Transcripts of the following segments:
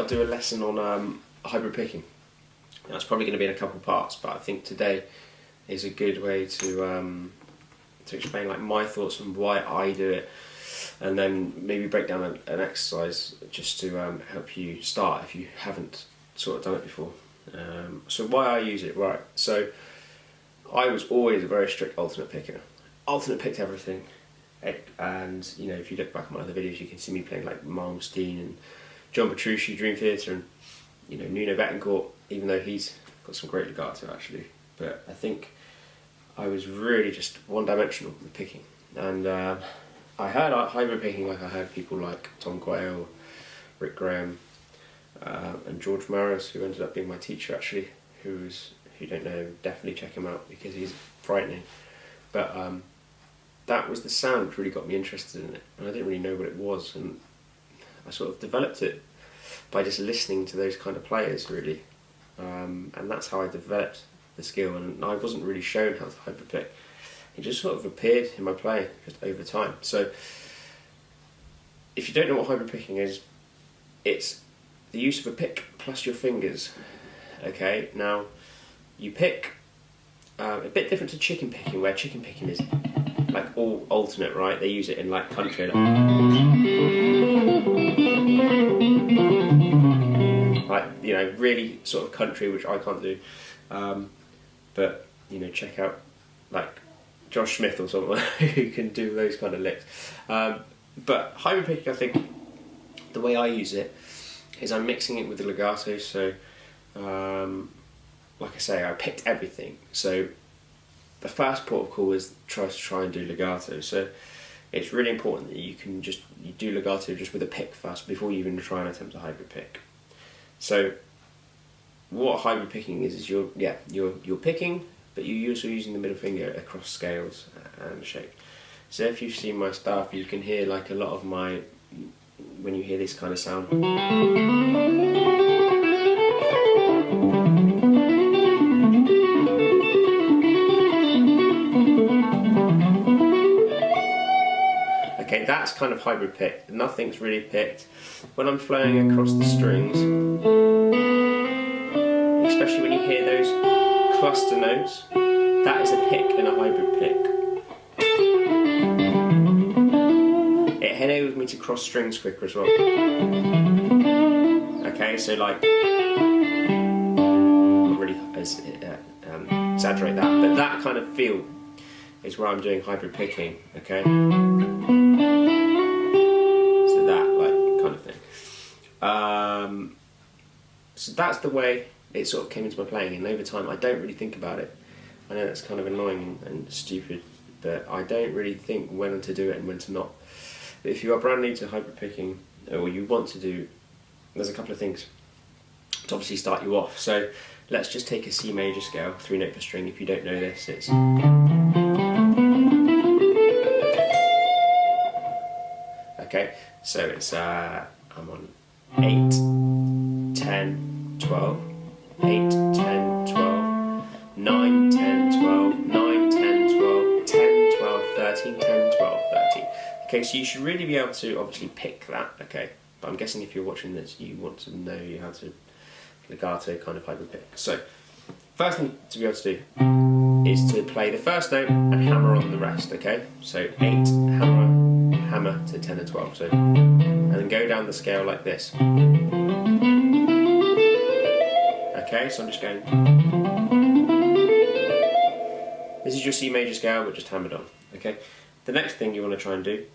Do a lesson on hybrid picking. Now, it's probably going to be in a couple parts, but I think today is a good way to explain like my thoughts on why I do it, and then maybe break down an exercise just to help you start if you haven't sort of done it before. So why I use it, right? So I was always a very strict alternate picker. Alternate picked everything, and you know, if you look back at my other videos, you can see me playing like Malmsteen and John Petrucci, Dream Theater, and you know, Nuno Betancourt, even though he's got some great legato actually. But I think I was really just one-dimensional with picking, and I heard hybrid picking like I heard people like Tom Quayle, Rick Graham, and George Maris, who ended up being my teacher actually. If you don't know, definitely check him out because he's frightening. But that was the sound which really got me interested in it, and I didn't really know what it was, and I sort of developed it by just listening to those kind of players really, and that's how I developed the skill. And I wasn't really shown how to hybrid pick; it just sort of appeared in my playing just over time. So if you don't know what hybrid picking is, it's the use of a pick plus your fingers. Okay, now you pick a bit different to chicken picking, where chicken picking is like all alternate, right? They use it in like country, like you know, really sort of country, which I can't do. But you know, check out like Josh Smith or someone who can do those kind of licks. But hybrid picking, I think the way I use it is I'm mixing it with the legato. So like I say, I picked everything. So the first port of call is try and do legato. So it's really important that you do legato just with a pick first before you even try and attempt a hybrid pick. So what hybrid picking is you're picking, but you're also using the middle finger across scales and shape. So if you've seen my stuff, you can hear like a lot of my, when you hear this kind of sound, okay, that's kind of hybrid picked. Nothing's really picked. When I'm flowing across the strings, especially when you hear those cluster notes, that is a pick and a hybrid pick. It enables me to cross strings quicker as well. Okay, so like, not really exaggerate that, but that kind of feel is where I'm doing hybrid picking, okay? So that like kind of thing. So that's the way it sort of came into my playing, and over time I don't really think about it. I know that's kind of annoying and stupid, but I don't really think when to do it and when to not. But if you are brand new to hybrid picking, or you want to do, there's a couple of things to obviously start you off. So let's just take a C major scale, 3-note per string. If you don't know this, it's okay, so it's I'm on 8, 10, 12, 8, 10, 12, 9, 10, 12, 9, 10, 12, 10, 12, 13, 10, 12, 13. Okay, so you should really be able to obviously pick that, okay? But I'm guessing if you're watching this, you want to know how to legato kind of hybrid pick. So, first thing to be able to do is to play the first note and hammer on the rest, okay? So 8, hammer to 10 and 12, so, and then go down the scale like this. Okay, so I'm just going, this is your C major scale, but just hammered on, okay? The next thing you want to try and do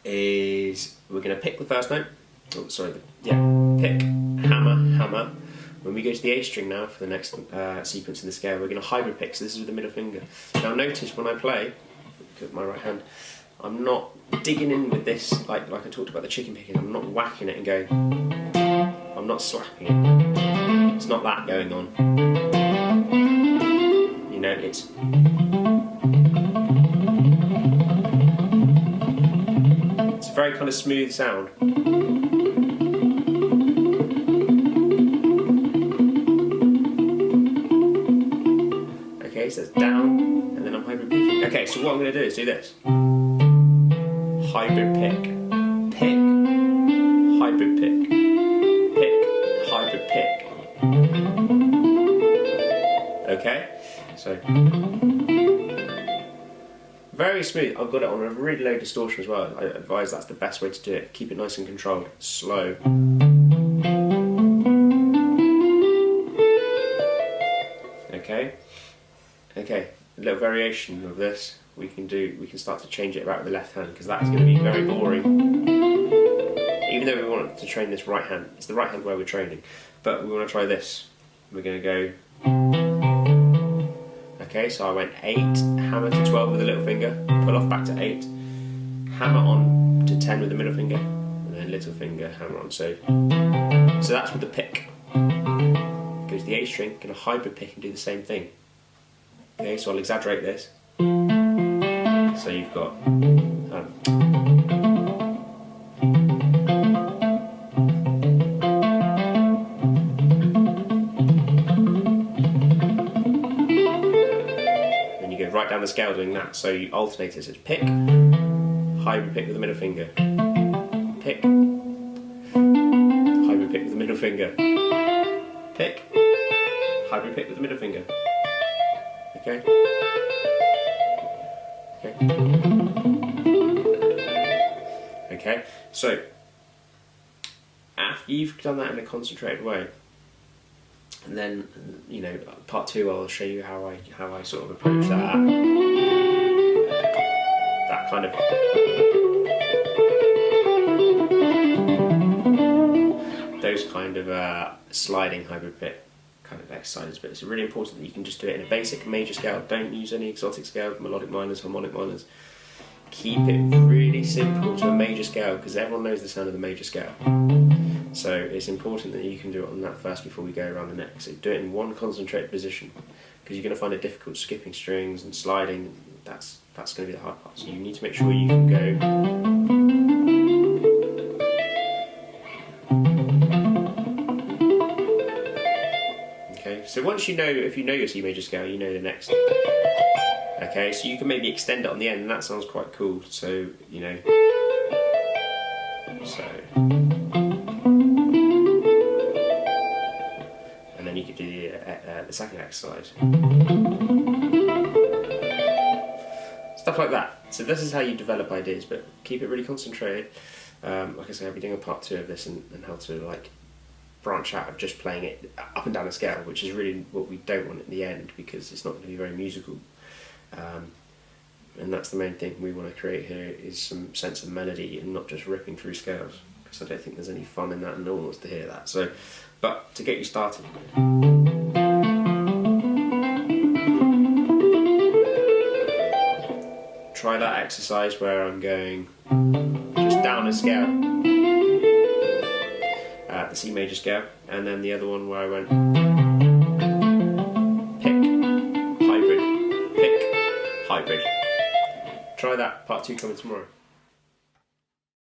is, we're going to pick the first note, pick, hammer, When we go to the A string now for the next sequence in the scale, we're going to hybrid pick, so this is with the middle finger. Now notice when I play, with my right hand, I'm not digging in with this, like I talked about the chicken picking, I'm not whacking it and going, I'm not slapping it. It's not that going on. You know, it's... It's a very kind of smooth sound. Okay, so it's down, and then I'm hybrid picking. Okay, so what I'm going to do is do this. Hybrid pick, pick, hybrid pick, pick, hybrid pick. Okay, so very smooth. I've got it on a really low distortion as well. I advise that's the best way to do it. Keep it nice and controlled, slow. Okay. Okay, a little variation of this we can start to change it about with the left hand, because that's going to be very boring. Even though we want to train this right hand, it's the right hand where we're training, but we want to try this. We're going to go, okay, so I went 8, hammer to 12 with the little finger, pull off back to 8, hammer on to 10 with the middle finger, and then little finger, hammer on, so that's with the pick. Go to the A string, going to hybrid pick and do the same thing. Okay, so I'll exaggerate this. So you've got then you go right down the scale doing that. So you alternate it. So it's pick, hybrid pick with the middle finger, pick, hybrid pick with the middle finger, pick, hybrid pick with the middle finger. Okay. Okay. Okay. So after you've done that in a concentrated way, and then part 2 I'll show you how I sort of approach that kind of those kind of sliding hybrid pick kind of exercises, but it's really important that you can just do it in a basic major scale. Don't use any exotic scale, melodic minors, harmonic minors. Keep it really simple to a major scale, because everyone knows the sound of the major scale. So it's important that you can do it on that first before we go around the neck. So do it in one concentrated position, because you're going to find it difficult skipping strings and sliding. That's going to be the hard part. So you need to make sure you can go. So once if you know your C major scale, you know the next. Okay, so you can maybe extend it on the end, and that sounds quite cool. So and then you could do the second exercise, stuff like that. So this is how you develop ideas, but keep it really concentrated. Like I say, I'll be doing a part 2 of this and how to branch out of just playing it up and down a scale, which is really what we don't want in the end, because it's not going to be very musical. And that's the main thing we want to create here, is some sense of melody and not just ripping through scales, because I don't think there's any fun in that and no one wants to hear that. So, but to get you started, try that exercise where I'm going just down a scale, the C major scale, and then the other one where I went pick, hybrid, pick, hybrid. Try that, part 2 coming tomorrow.